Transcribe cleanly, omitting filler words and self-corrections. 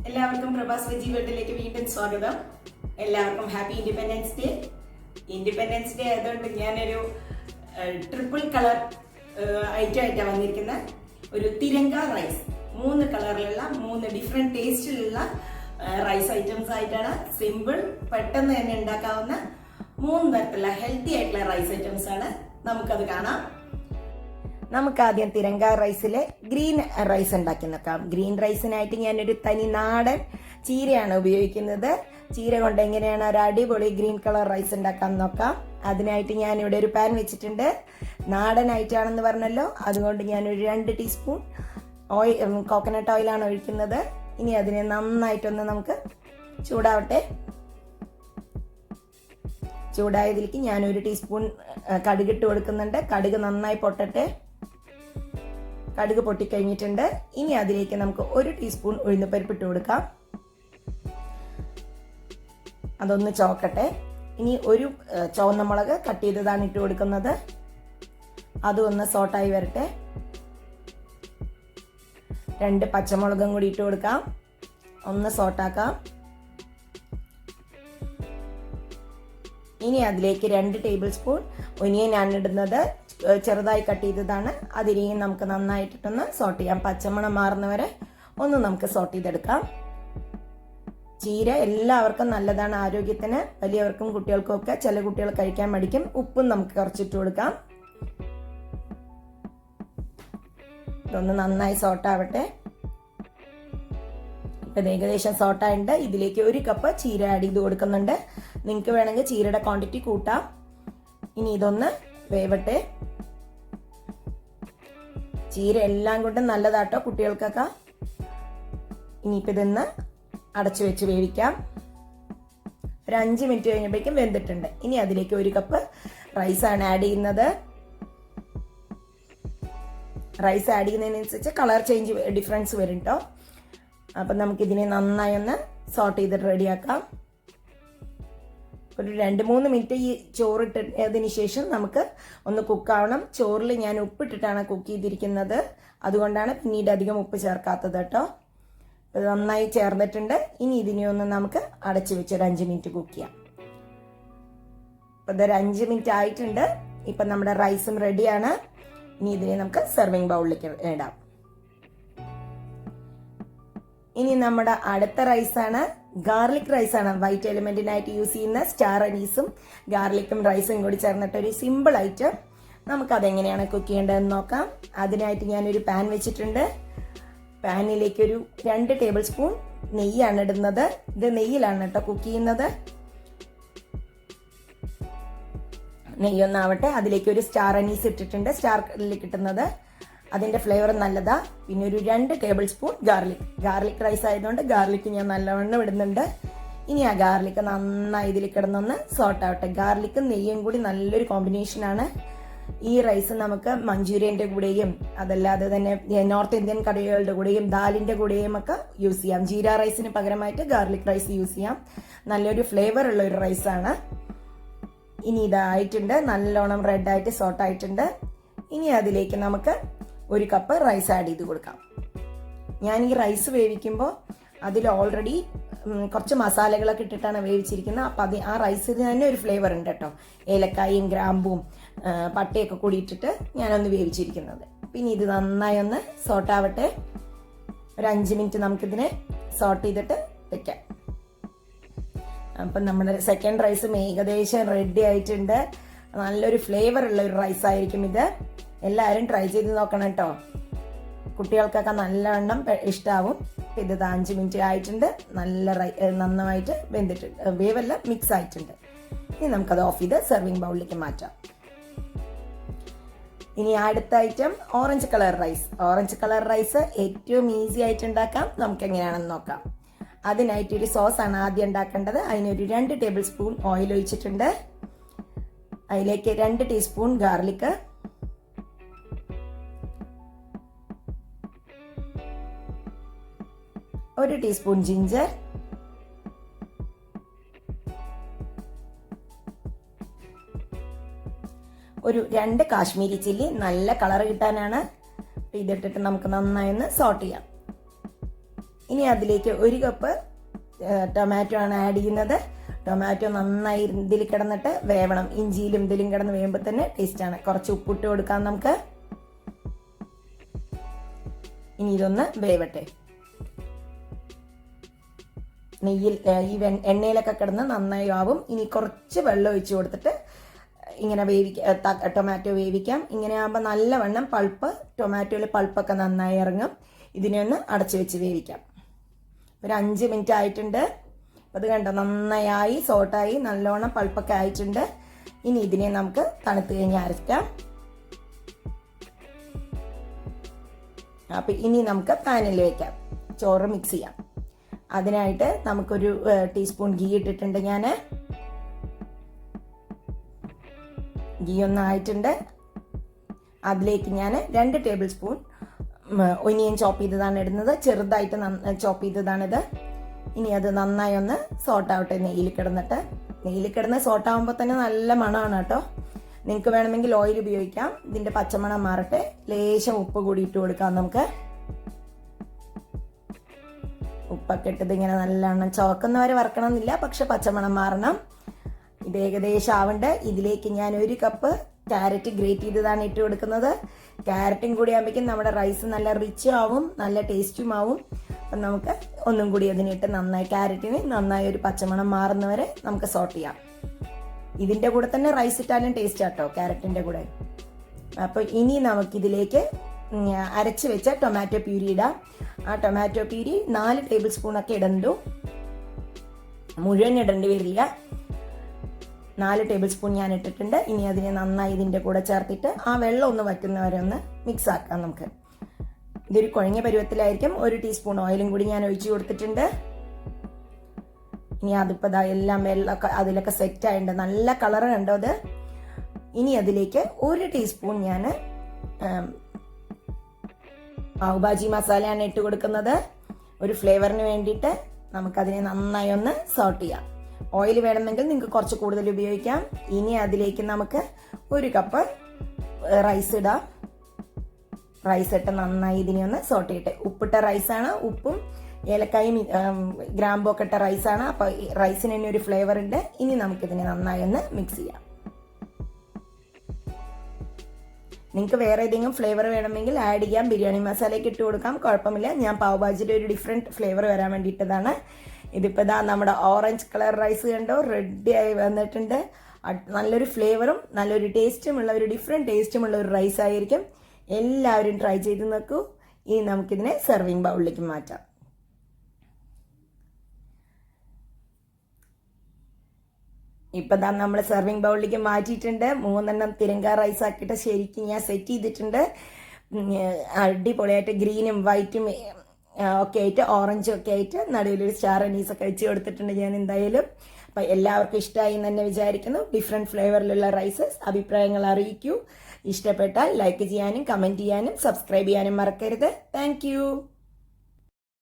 എല്ലാവർക്കും പ്രഭാസ് വെജി വേൾഡിലേക്ക് വീണ്ടും സ്വാഗതം. എല്ലാവർക്കും happy independence day. Independence day ആയതുകൊണ്ട് ഞാനൊരു ട്രിപ്പിൾ കളർ ഐറ്റം ആയിട്ടാണ് വന്നിരിക്കുന്ന ഒരു തിരങ്ക റൈസ്. 3 കളറിലുള്ള 3 ഡിഫറെന്റ് ടേസ്റ്റിലുള്ള റൈസ് ഐറ്റംസ് ആയിട്ടാണ്. സിമ്പിൾ, പെട്ടെന്ന് തന്നെ ഉണ്ടാക്കാവുന്ന 3 തരത്തിലുള്ള ഹെൽത്തി ആയിട്ടുള്ള റൈസ് ഐറ്റംസ് ആണ്. നമുക്കത് കാണാം. നമുക്ക് ആദ്യം തിരങ്ക റൈസിലെ ഗ്രീൻ റൈസ് ഉണ്ടാക്കി നോക്കാം. ഗ്രീൻ റൈസിനായിട്ട് ഞാനൊരു തനി നാടൻ ചീരയാണ് ഉപയോഗിക്കുന്നത്. ചീര കൊണ്ട് എങ്ങനെയാണ് ഒരു അടിപൊളി ഗ്രീൻ കളർ റൈസ് ഉണ്ടാക്കാൻ നോക്കാം. അതിനായിട്ട് ഞാനിവിടെ ഒരു പാൻ വെച്ചിട്ടുണ്ട്. നാടൻ ആയിട്ടാണെന്ന് പറഞ്ഞല്ലോ, അതുകൊണ്ട് ഞാനൊരു 2 ടീസ്പൂൺ കോക്കനട്ട് ഓയിലാണ് ഒഴിക്കുന്നത്. ഇനി അതിനെ നന്നായിട്ടൊന്ന് നമുക്ക് ചൂടാവട്ടെ. ചൂടായതിലേക്ക് ഞാൻ 1 ടീസ്പൂൺ കടുകിട്ട് കൊടുക്കുന്നുണ്ട്. കടുക് നന്നായി പൊട്ടട്ടെ. കടുക് പൊട്ടിക്കഴിഞ്ഞിട്ടുണ്ട്. ഇനി അതിലേക്ക് നമുക്ക് 1 ടീസ്പൂൺ ഉഴുന്നുപരിപ്പിട്ട് കൊടുക്കാം. അതൊന്ന് ചോക്കട്ടെ. ഇനി ഒരു ചുവന്ന മുളക് കട്ട് ചെയ്തതാണ് ഇട്ട് കൊടുക്കുന്നത്. അതും ഒന്ന് സോട്ടായി വരട്ടെ. 2 പച്ചമുളകും കൂടി ഇട്ട് കൊടുക്കാം. ഒന്ന് സോട്ടാക്കാം. ഇനി അതിലേക്ക് 2 ടേബിൾ സ്പൂൺ ഒനിയൻ ആണ് ഇടുന്നത്. ചെറുതായി കട്ട് ചെയ്തതാണ്. അതിനെയും നമുക്ക് നന്നായിട്ടൊന്ന് സോട്ട് ചെയ്യാം. പച്ചമണം മാറുന്നവരെ ഒന്ന് നമുക്ക് സോട്ട് ചെയ്തെടുക്കാം. ചീര എല്ലാവർക്കും നല്ലതാണ് ആരോഗ്യത്തിന്. വലിയവർക്കും കുട്ടികൾക്കും ഒക്കെ. ചില കുട്ടികൾ കഴിക്കാൻ മടിക്കും. ഉപ്പും നമുക്ക് കുറച്ചിട്ട് കൊടുക്കാം. ഇതൊന്ന് നന്നായി സോട്ടാവട്ടെ. ഇപ്പം ഏകദേശം സോട്ടായിട്ടുണ്ട്. ഇതിലേക്ക് 1 കപ്പ് ചീര ആഡ് ചെയ്ത് കൊടുക്കുന്നുണ്ട്. നിങ്ങൾക്ക് വേണമെങ്കിൽ ചീരയുടെ ക്വാണ്ടിറ്റി കൂട്ടാം. ഇനി ഇതൊന്ന് വേവട്ടെ. ചീര എല്ലാം കൊണ്ടും നല്ലതാട്ടോ കുട്ടികൾക്കൊക്കെ. ഇനിയിപ്പോൾ ഇതൊന്ന് അടച്ചു വെച്ച് വേവിക്കാം. ഒരു 5 മിനിറ്റ് കഴിഞ്ഞപ്പോഴേക്കും വെന്തിട്ടുണ്ട്. ഇനി അതിലേക്ക് 1 കപ്പ് റൈസാണ് ആഡ് ചെയ്യുന്നത്. റൈസ് ആഡ് ചെയ്യുന്നതിനനുസരിച്ച് കളർ ചേഞ്ച് ഡിഫറൻസ് വരും കേട്ടോ. അപ്പം നമുക്കിതിനെ നന്നായി ഒന്ന് സോട്ട് ചെയ്തിട്ട് റെഡിയാക്കാം. ഒരു 2-3 മിനിറ്റ് ഈ ചോറിട്ടതിന് ശേഷം നമുക്ക് ഒന്ന് കുക്കാവണം. ചോറിൽ ഞാൻ ഉപ്പിട്ടിട്ടാണ് കുക്ക് ചെയ്തിരിക്കുന്നത്. അതുകൊണ്ടാണ് പിന്നീട് അധികം ഉപ്പ് ചേർക്കാത്തത് കേട്ടോ. ഇത് നന്നായി ചേർന്നിട്ടുണ്ട്. ഇനി ഇതിനെ ഒന്ന് നമുക്ക് അടച്ചു വെച്ച് ഒരു 5 മിനിറ്റ് കുക്ക് ചെയ്യാം. ഇപ്പം ഇതൊരു 5 മിനിറ്റ് ആയിട്ടുണ്ട്. ഇപ്പം നമ്മുടെ റൈസും റെഡിയാണ്. ഇനി ഇതിനെ നമുക്ക് സെർവിങ് ബൗളിലേക്ക് ഇടാം. ഇനി നമ്മുടെ അടുത്ത റൈസാണ് ഗാർലിക് റൈസാണ്. വൈറ്റ് എലിമെന്റിനായിട്ട് യൂസ് ചെയ്യുന്ന സ്റ്റാർ അനീസും ഗാർലിക്കും റൈസും കൂടി ചേർന്നിട്ട് ഒരു സിമ്പിൾ ഐറ്റം. നമുക്കതെങ്ങനെയാണ് കുക്ക് ചെയ്യേണ്ടതെന്ന് നോക്കാം. അതിനായിട്ട് ഞാനൊരു പാൻ വെച്ചിട്ടുണ്ട്. പാനിലേക്ക് ഒരു 2 ടേബിൾ സ്പൂൺ നെയ്യാണ് ഇടുന്നത്. ഇത് നെയ്യിലാണ് കേട്ടോ കുക്ക് ചെയ്യുന്നത്. നെയ്യൊന്നാവട്ടെ. അതിലേക്ക് ഒരു സ്റ്റാർ അനീസ് ഇട്ടിട്ടുണ്ട്. സ്റ്റാറിൽ കിട്ടുന്നത് അതിന്റെ ഫ്ലേവർ നല്ലതാ. പിന്നെ ഒരു 2 ടേബിൾ സ്പൂൺ ഗാർലിക് റൈസ് ആയതുകൊണ്ട് ഗാർലിക് ഞാൻ നല്ലവണ്ണം ഇടുന്നുണ്ട്. ഇനി ആ ഗാർലിക് നന്നായി ഇതിൽ കിടന്നൊന്ന് സോട്ട് ആവട്ടെ. ഗാർലിക്കും നെയ്യും കൂടി നല്ലൊരു കോമ്പിനേഷനാണ്. ഈ റൈസ് നമുക്ക് മഞ്ചൂരിയന്റെ കൂടെയും അതല്ലാതെ തന്നെ നോർത്ത് ഇന്ത്യൻ കറികളുടെ കൂടെയും ദാലിന്റെ കൂടെയും ഒക്കെ യൂസ് ചെയ്യാം. ജീര റൈസിന് പകരമായിട്ട് ഗാർലിക് റൈസ് യൂസ് ചെയ്യാം. നല്ലൊരു ഫ്ലേവർ ഉള്ള ഒരു റൈസാണ്. ഇനി ഇതായിട്ടുണ്ട്. നല്ലോണം റെഡായിട്ട് സോട്ട് ആയിട്ടുണ്ട്. ഇനി അതിലേക്ക് നമുക്ക് 1 കപ്പ് റൈസ് ആഡ് ചെയ്ത് കൊടുക്കാം. ഞാൻ ഈ റൈസ് വേവിക്കുമ്പോൾ അതിൽ ഓൾറെഡി കുറച്ച് മസാലകളൊക്കെ ഇട്ടിട്ടാണ് വേവിച്ചിരിക്കുന്നത്. അപ്പം ആ റൈസിന് തന്നെ ഒരു ഫ്ലേവർ ഉണ്ട് കേട്ടോ. ഏലക്കായും ഗ്രാമ്പും പട്ടയൊക്കെ കൂടി ഇട്ടിട്ട് ഞാനൊന്ന് വേവിച്ചിരിക്കുന്നത്. പിന്നെ ഇത് നന്നായി ഒന്ന് സോട്ടാവട്ടെ. ഒരു 5 മിനിറ്റ് നമുക്കിതിനെ സോട്ട് ചെയ്തിട്ട് വെക്കാം. അപ്പം നമ്മുടെ സെക്കൻഡ് റൈസും ഏകദേശം റെഡി ആയിട്ടുണ്ട്. നല്ലൊരു ഫ്ലേവർ ഉള്ള ഒരു റൈസ് ആയിരിക്കും ഇത്. എല്ലാവരും ട്രൈ ചെയ്ത് നോക്കണം കേട്ടോ. കുട്ടികൾക്കൊക്കെ നല്ലവണ്ണം ഇഷ്ടാവും. ഇത് 5 മിനിറ്റ് ആയിട്ടുണ്ട്. നന്നായിട്ട് വെന്തിട്ടുണ്ട്. വേവെല്ലാം മിക്സ് ആയിട്ടുണ്ട്. ഇനി നമുക്കത് ഓഫ് ചെയ്ത് സെർവിങ് ബൗളിലേക്ക് മാറ്റാം. ഇനി അടുത്ത item orange colour rice. Orange colour rice ഏറ്റവും ഈസി ആയിട്ട് ഉണ്ടാക്കാം. നമുക്ക് എങ്ങനെയാണെന്ന് നോക്കാം. അതിനായിട്ട് ഒരു സോസാണ് ആദ്യം ഉണ്ടാക്കേണ്ടത്. അതിനൊരു 2 ടേബിൾ സ്പൂൺ ഓയിൽ ഒഴിച്ചിട്ടുണ്ട്. അതിലേക്ക് 2 ടീസ്പൂൺ ഗാർലിക്, 1 ടീസ്പൂൺ ജിഞ്ചർ, ഒരു 2 കാശ്മീരി ചില്ലി. നല്ല കളർ കിട്ടാനാണ്. ഇതിട്ടിട്ട് നമുക്ക് നന്നായി ഒന്ന് സോട്ട് ചെയ്യാം. ഇനി അതിലേക്ക് 1 കപ്പ് ടൊമാറ്റോ ആണ് ആഡ് ചെയ്യുന്നത്. ടൊമാറ്റോ നന്നായി ഇതിൽ കിടന്നിട്ട് വേവണം. ഇഞ്ചിയിലും ഇതിലും കിടന്ന് വേവുമ്പോൾ തന്നെ ടേസ്റ്റാണ്. കുറച്ച് ഉപ്പിട്ട് കൊടുക്കാം നമുക്ക്. ഇനി ഇതൊന്ന് വേവട്ടെ. നെയ്യിൽ ഈ എണ്ണയിലൊക്കെ കിടന്ന് നന്നായി ആവും. ഇനി കുറച്ച് വെള്ളം ഒഴിച്ച് കൊടുത്തിട്ട് ഇങ്ങനെ ടൊമാറ്റോ വേവിക്കാം. ഇങ്ങനെ ആകുമ്പോൾ നല്ലവണ്ണം ടൊമാറ്റോയിൽ പൾപ്പൊക്കെ നന്നായി ഇറങ്ങും. ഇതിനെ ഒന്ന് അടച്ചു വെച്ച് വേവിക്കാം. ഒരു 5 മിനിറ്റ് ആയിട്ടുണ്ട്. അത് കണ്ടോ, നന്നായി സോട്ടായി നല്ലോണം പൾപ്പൊക്കെ ആയിട്ടുണ്ട്. ഇനി ഇതിനെ നമുക്ക് തണുത്ത് കഴിഞ്ഞ് അരയ്ക്കാം. അപ്പം ഇനി നമുക്ക് പാനിൽ വയ്ക്കാം, ചോറ് മിക്സ് ചെയ്യാം. അതിനായിട്ട് നമുക്കൊരു ടീസ്പൂൺ ഗീ ഇട്ടിട്ടുണ്ട് ഞാൻ. ഗീ ഒന്നായിട്ടുണ്ട്. അതിലേക്ക് ഞാൻ 2 ടേബിൾ സ്പൂൺ ഒനിയൻ ചോപ്പ് ചെയ്തതാണ് ഇടുന്നത്. ചെറുതായിട്ട് ചോപ്പ് ചെയ്തതാണിത്. ഇനി അത് നന്നായി ഒന്ന് സോട്ടാവട്ടെ നെയ്യിൽ കിടന്നിട്ട്. നെയ്യിൽ കിടന്ന് സോട്ടാവുമ്പോൾ തന്നെ നല്ല മണമാണ് കേട്ടോ. നിങ്ങൾക്ക് വേണമെങ്കിൽ ഓയിൽ ഉപയോഗിക്കാം. ഇതിൻ്റെ പച്ചമണം മാറട്ടെ. ലേശം ഉപ്പ് കൂടി ഇട്ട് കൊടുക്കാം നമുക്ക്. ഉപ്പൊക്കെ ഇട്ടത് ഇങ്ങനെ നല്ലവണ്ണം ചുവക്കുന്നവരെ വറക്കണമെന്നില്ല, പക്ഷെ പച്ചമണം മാറണം. ഇത് ഏകദേശം ആവണ്ട്. ഇതിലേക്ക് ഞാൻ 1 കപ്പ് ക്യാരറ്റ് ഗ്രേറ്റ് ചെയ്തതാണ് ഇട്ട് കൊടുക്കുന്നത്. ക്യാരറ്റും കൂടി ആകുമ്പോഴേക്കും നമ്മുടെ റൈസ് നല്ല റിച്ചും ആവും, നല്ല ടേസ്റ്റും ആവും. അപ്പം നമുക്ക് ഒന്നും കൂടി അതിനിട്ട് ക്യാരറ്റിന് നന്നായി ഒരു പച്ചമണം മാറുന്നവരെ നമുക്ക് സോട്ട് ചെയ്യാം. ഇതിൻ്റെ കൂടെ തന്നെ റൈസ് ഇട്ടാലും ടേസ്റ്റ് ആട്ടോ, ക്യാരറ്റിൻ്റെ കൂടെ. അപ്പോൾ ഇനി നമുക്കിതിലേക്ക് അരച്ച് വെച്ച ടൊമാറ്റോ പ്യൂരി ഇടാം. ആ ടൊമാറ്റോ പ്യൂരി 4 ടേബിൾ സ്പൂണൊക്കെ ഇടണ്ടു, മുഴുവൻ ഇടേണ്ടി വരില്ല. 4 ടേബിൾ സ്പൂൺ ഞാൻ ഇട്ടിട്ടുണ്ട്. ഇനി അതിനെ നന്നായി ഇതിൻ്റെ കൂടെ ചേർത്തിട്ട് ആ വെള്ളം ഒന്ന് വറ്റുന്നവരെ ഒന്ന് മിക്സ് ആക്കാം നമുക്ക്. ഇതൊരു കുഴഞ്ഞ പരുവത്തിലായിരിക്കും. 1 ടീസ്പൂൺ ഓയിലും കൂടി ഞാൻ ഒഴിച്ചു കൊടുത്തിട്ടുണ്ട്. ഇനി അതിപ്പോൾ എല്ലാം വെള്ളമൊക്കെ അതിലൊക്കെ സെറ്റ് ആയിട്ടുണ്ട്. നല്ല കളർ കണ്ടോ അത്. ഇനി അതിലേക്ക് 1 ടീസ്പൂൺ ഞാൻ പാവ് ഭാജി മസാലയാണ് ഇട്ട് കൊടുക്കുന്നത്. ഒരു ഫ്ലേവറിന് വേണ്ടിയിട്ട് നമുക്കതിനെ നന്നായി ഒന്ന് സോട്ട് ചെയ്യാം. ഓയിൽ വേണമെങ്കിൽ നിങ്ങൾക്ക് കുറച്ച് കൂടുതൽ ഉപയോഗിക്കാം. ഇനി അതിലേക്ക് നമുക്ക് 1 കപ്പ് റൈസ് ഇടാം. റൈസ് ഇട്ട് നന്നായി ഇതിനെ ഒന്ന് സോട്ട് ചെയ്യട്ടെ. ഉപ്പിട്ട റൈസാണ്. ഉപ്പും ഏലക്കായും ഗ്രാമ്പും ഒക്കെ ഇട്ട റൈസാണ്. അപ്പോൾ റൈസിന് തന്നെ ഒരു ഫ്ലേവർ ഉണ്ട്. ഇനി നമുക്കിതിനെ നന്നായി ഒന്ന് മിക്സ് ചെയ്യാം. നിങ്ങൾക്ക് വേറെ ഏതെങ്കിലും ഫ്ലേവർ വേണമെങ്കിൽ ആഡ് ചെയ്യാം. ബിരിയാണി മസാലയ്ക്ക് ഇട്ട് കൊടുക്കാം, കുഴപ്പമില്ല. ഞാൻ പാവ് ഭാജിയുടെ ഒരു ഡിഫറെൻറ്റ് ഫ്ലേവർ വരാൻ വേണ്ടിയിട്ടതാണ്. ഇതിപ്പോൾ നമ്മുടെ ഓറഞ്ച് കളർ റൈസ് കണ്ടോ റെഡി ആയി വന്നിട്ടുണ്ട്. നല്ലൊരു ഫ്ലേവറും നല്ലൊരു ടേസ്റ്റുമുള്ള ഒരു ഡിഫറെൻറ്റ് ടേസ്റ്റുമുള്ള ഒരു റൈസ് ആയിരിക്കും. എല്ലാവരും ട്രൈ ചെയ്ത് നോക്കൂ. ഇനി നമുക്കിതിനെ സെർവിങ് ബൗളിലേക്ക് മാറ്റാം. ഇപ്പം നമ്മൾ സെർവിങ് ബൗളിലേക്ക് മാറ്റിയിട്ടുണ്ട്. 3 തിരങ്ക റൈസ് ആക്കിയിട്ട് ശരിക്കും ഞാൻ സെറ്റ് ചെയ്തിട്ടുണ്ട്. അടിപൊളിയായിട്ട് ഗ്രീനും വൈറ്റും ഒക്കെ ആയിട്ട് ഓറഞ്ചും ഒക്കെ ആയിട്ട് നടുവിലൊരു സ്റ്റാർ അനീസൊക്കെ വെച്ച് കൊടുത്തിട്ടുണ്ട് ഞാൻ എന്തായാലും. അപ്പം എല്ലാവർക്കും ഇഷ്ടമായി എന്ന് തന്നെ വിചാരിക്കുന്നു. ഡിഫറെൻറ്റ് ഫ്ലേവറിലുള്ള റൈസസ് അഭിപ്രായങ്ങൾ അറിയിക്കൂ. ഇഷ്ടപ്പെട്ടാൽ ലൈക്ക് ചെയ്യാനും കമൻറ്റ് ചെയ്യാനും സബ്സ്ക്രൈബ് ചെയ്യാനും മറക്കരുത്. താങ്ക്